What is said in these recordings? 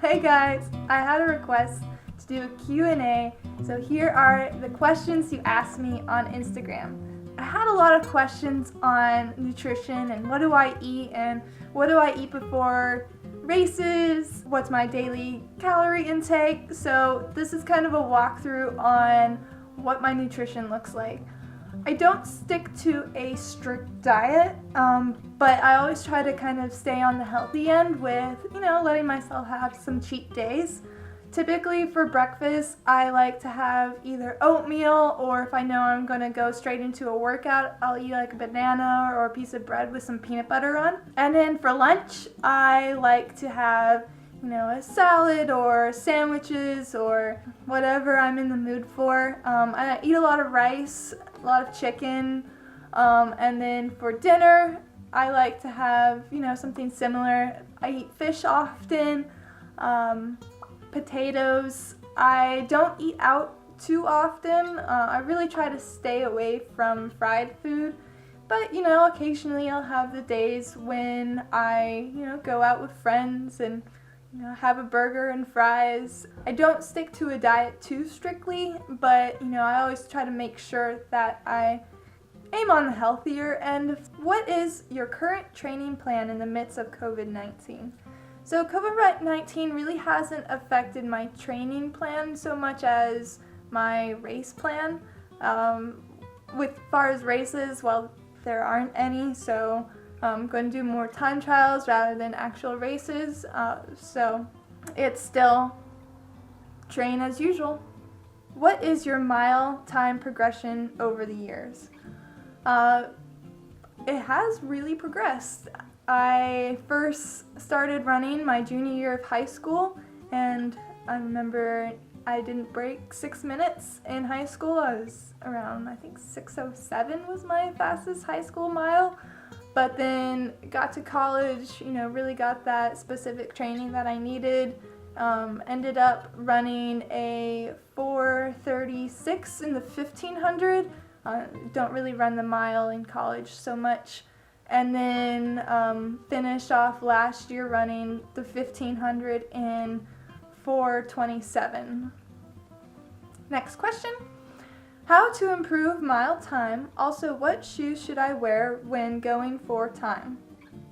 Hey guys, I had a request to do a Q&A, so here are the questions you asked me on Instagram. I had a lot of questions on nutrition and what do I eat before races, what's my daily calorie intake, so this is kind of a walkthrough on what my nutrition looks like. I don't stick to a strict diet, but I always try to kind of stay on the healthy end with, letting myself have some cheat days. Typically for breakfast, I like to have either oatmeal, or if I know I'm going to go straight into a workout, I'll eat like a banana or a piece of bread with some peanut butter on. And then for lunch, I like to have a salad or sandwiches or whatever I'm in the mood for. I eat a lot of rice, a lot of chicken, and then for dinner, I like to have, something similar. I eat fish often, potatoes. I don't eat out too often. I really try to stay away from fried food, but, occasionally I'll have the days when I, go out with friends and have a burger and fries. I don't stick to a diet too strictly, but I always try to make sure that I aim on the healthier end. What is your current training plan in the midst of COVID-19? So COVID-19 really hasn't affected my training plan so much as my race plan. With far as races, well, there aren't any, so I'm going to do more time trials rather than actual races, so it's still train as usual. What is your mile time progression over the years? It has really progressed. I first started running my junior year of high school, and I remember I didn't break 6 minutes in high school. I was around, I think 6:07 was my fastest high school mile. But then got to college, really got that specific training that I needed. Ended up running a 4:36 in the 1500. Don't really run the mile in college so much. And then finished off last year running the 1500 in 4:27. Next question. How to improve mile time? Also, what shoes should I wear when going for time?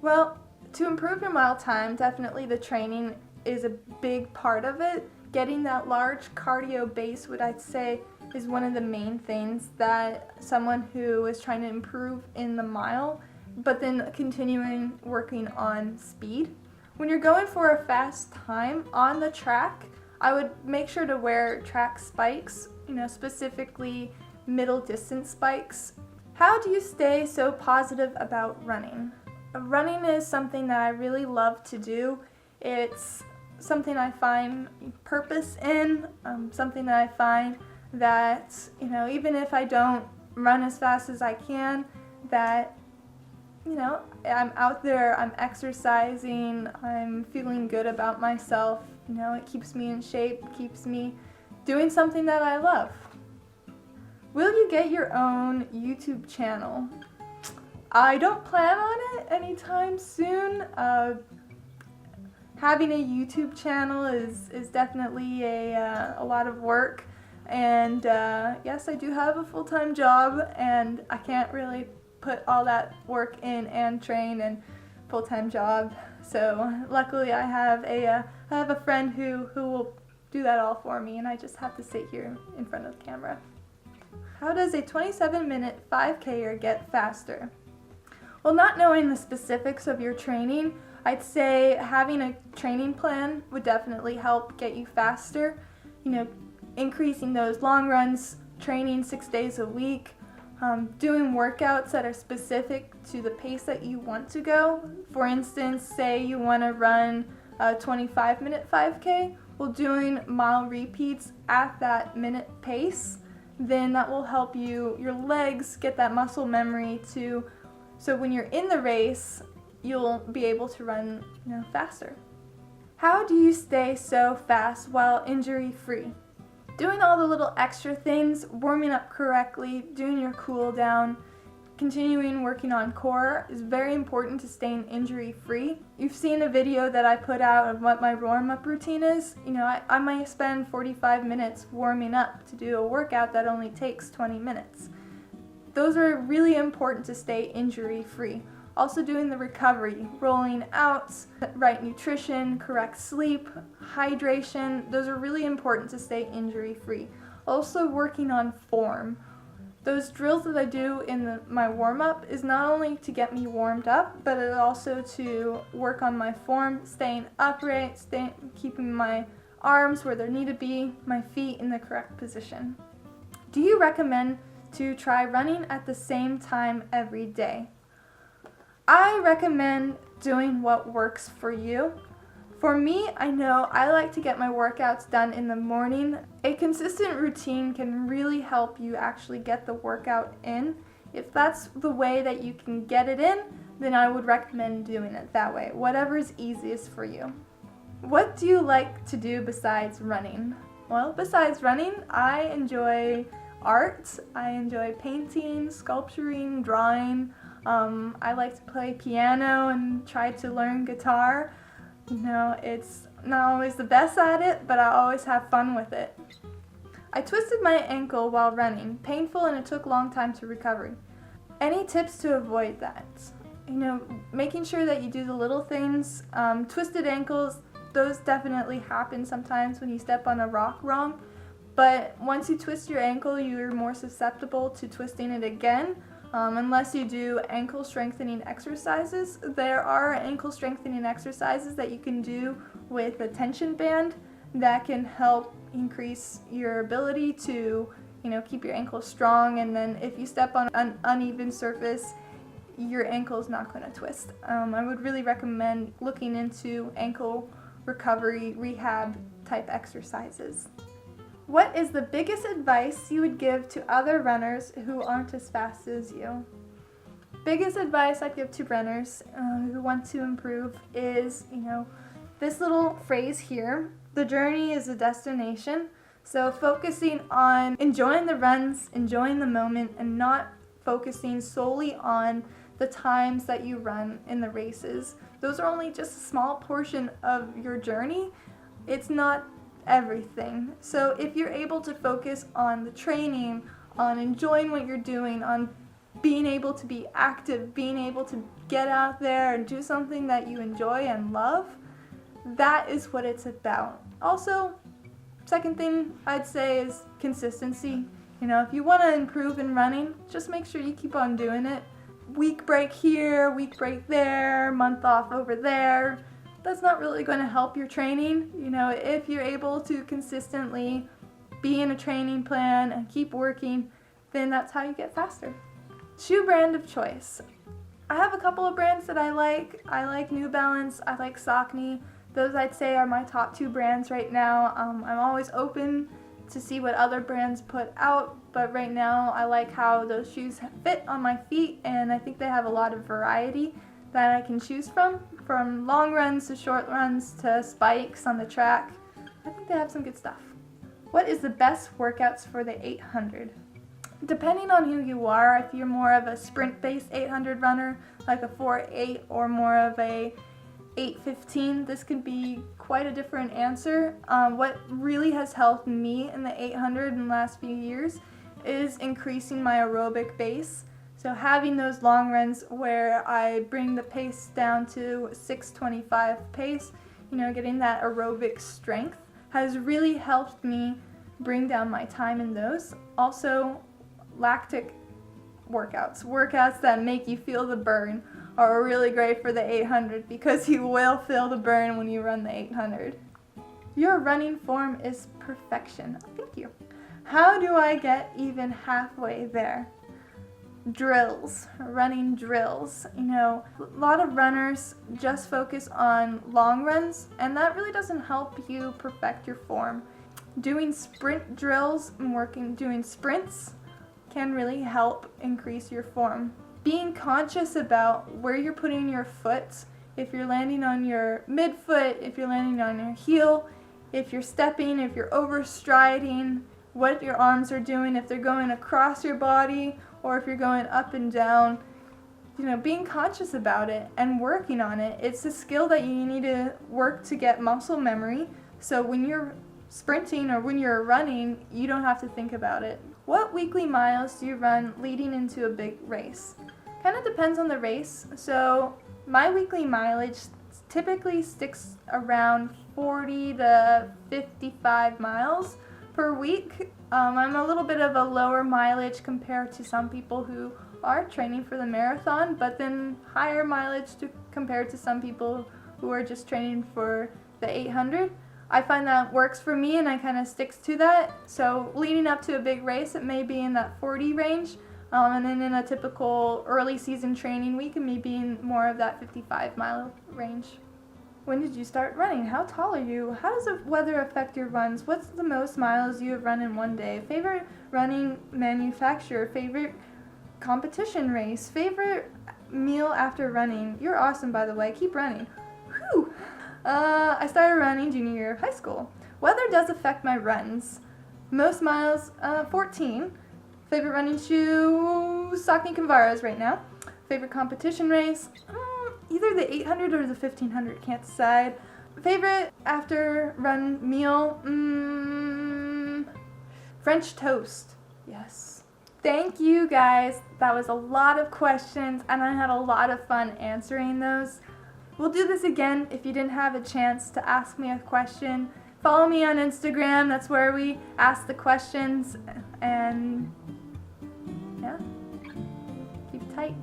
Well, to improve your mile time, definitely the training is a big part of it. Getting that large cardio base, what I'd say, is one of the main things that someone who is trying to improve in the mile, but then continuing working on speed. When you're going for a fast time on the track, I would make sure to wear track spikes, specifically middle distance spikes. How do you stay so positive about running? Running is something that I really love to do. It's something I find purpose in, something that I find that, even if I don't run as fast as I can, that, I'm out there, I'm exercising, I'm feeling good about myself. It keeps me in shape, keeps me doing something that I love. Will you get your own YouTube channel? I don't plan on it anytime soon. Having a YouTube channel is definitely a lot of work, and yes, I do have a full-time job, and I can't really put all that work in and train and full-time job. So luckily I have a friend who will do that all for me, and I just have to sit here in front of the camera. How does a 27-minute 5K-er get faster? Well, not knowing the specifics of your training, I'd say having a training plan would definitely help get you faster. Increasing those long runs, training 6 days a week, doing workouts that are specific to the pace that you want to go. For instance, say you want to run a 25-minute 5K, well, doing mile repeats at that minute pace, then that will help your legs get that muscle memory so when you're in the race, you'll be able to run faster. How do you stay so fast while injury-free? Doing all the little extra things, warming up correctly, doing your cool down, continuing working on core is very important to staying injury free. You've seen a video that I put out of what my warm-up routine is. I might spend 45 minutes warming up to do a workout that only takes 20 minutes. Those are really important to stay injury free. Also doing the recovery, rolling out, right nutrition, correct sleep, hydration, those are really important to stay injury free. Also working on form. Those drills that I do in my warm-up is not only to get me warmed up, but it's also to work on my form, staying upright, keeping my arms where they need to be, my feet in the correct position. Do you recommend to try running at the same time every day? I recommend doing what works for you. For me, I know I like to get my workouts done in the morning. A consistent routine can really help you actually get the workout in. If that's the way that you can get it in, then I would recommend doing it that way, whatever is easiest for you. What do you like to do besides running? Well, besides running, I enjoy art. I enjoy painting, sculpturing, drawing. I like to play piano and try to learn guitar. It's not always the best at it, but I always have fun with it. I twisted my ankle while running, painful, and it took a long time to recover. Any tips to avoid that? Making sure that you do the little things. Twisted ankles, those definitely happen sometimes when you step on a rock wrong, but once you twist your ankle, you're more susceptible to twisting it again. Unless you do ankle strengthening exercises. There are ankle strengthening exercises that you can do with a tension band that can help increase your ability to, keep your ankle strong, and then if you step on an uneven surface, your ankle is not going to twist. I would really recommend looking into ankle recovery rehab type exercises. What is the biggest advice you would give to other runners who aren't as fast as you? Biggest advice I'd give to runners who want to improve is, this little phrase here, the journey is a destination. So focusing on enjoying the runs, enjoying the moment, and not focusing solely on the times that you run in the races. Those are only just a small portion of your journey. It's not everything. So if you're able to focus on the training, on enjoying what you're doing, on being able to be active, being able to get out there and do something that you enjoy and love, that is what it's about. Also, second thing I'd say is consistency. If you want to improve in running, just make sure you keep on doing it. Week break here, week break there, month off over there. That's not really going to help your training. If you're able to consistently be in a training plan and keep working, then that's how you get faster. Shoe brand of choice. I have a couple of brands that I like. I like New Balance, I like Saucony. Those I'd say are my top two brands right now. I'm always open to see what other brands put out, but right now I like how those shoes fit on my feet, and I think they have a lot of variety that I can choose from long runs to short runs to spikes on the track. I think they have some good stuff. What is the best workouts for the 800? Depending on who you are, if you're more of a sprint-based 800 runner, like a 4.8 or more of a 8:15, this could be quite a different answer. What really has helped me in the 800 in the last few years is increasing my aerobic base. So having those long runs where I bring the pace down to 6:25 pace, getting that aerobic strength has really helped me bring down my time in those. Also, lactic workouts that make you feel the burn are really great for the 800 because you will feel the burn when you run the 800. Your running form is perfection. Thank you. How do I get even halfway there? Drills, running drills. A lot of runners just focus on long runs, and that really doesn't help you perfect your form. Doing sprint drills and doing sprints can really help increase your form. Being conscious about where you're putting your foot, if you're landing on your midfoot, if you're landing on your heel, if you're stepping, if you're overstriding, what your arms are doing, if they're going across your body or if you're going up and down, being conscious about it and working on it. It's a skill that you need to work to get muscle memory. So when you're sprinting or when you're running, you don't have to think about it. What weekly miles do you run leading into a big race? Kind of depends on the race. So my weekly mileage typically sticks around 40 to 55 miles per week. I'm a little bit of a lower mileage compared to some people who are training for the marathon, but then higher mileage compared to some people who are just training for the 800. I find that works for me and I kind of sticks to that. So leading up to a big race, it may be in that 40 range. And then in a typical early season training week, it may be in more of that 55-mile range. When did you start running? How tall are you? How does the weather affect your runs? What's the most miles you have run in one day? Favorite running manufacturer? Favorite competition race? Favorite meal after running? You're awesome, by the way. Keep running. Whew. I started running junior year of high school. Weather does affect my runs. Most miles, 14. Favorite running shoe? Saucony Convaras right now. Favorite competition race? Either the 800 or the 1500, can't decide. Favorite after run meal? French toast. Yes. Thank you guys. That was a lot of questions and I had a lot of fun answering those. We'll do this again if you didn't have a chance to ask me a question. Follow me on Instagram. That's where we ask the questions. And yeah, keep tight.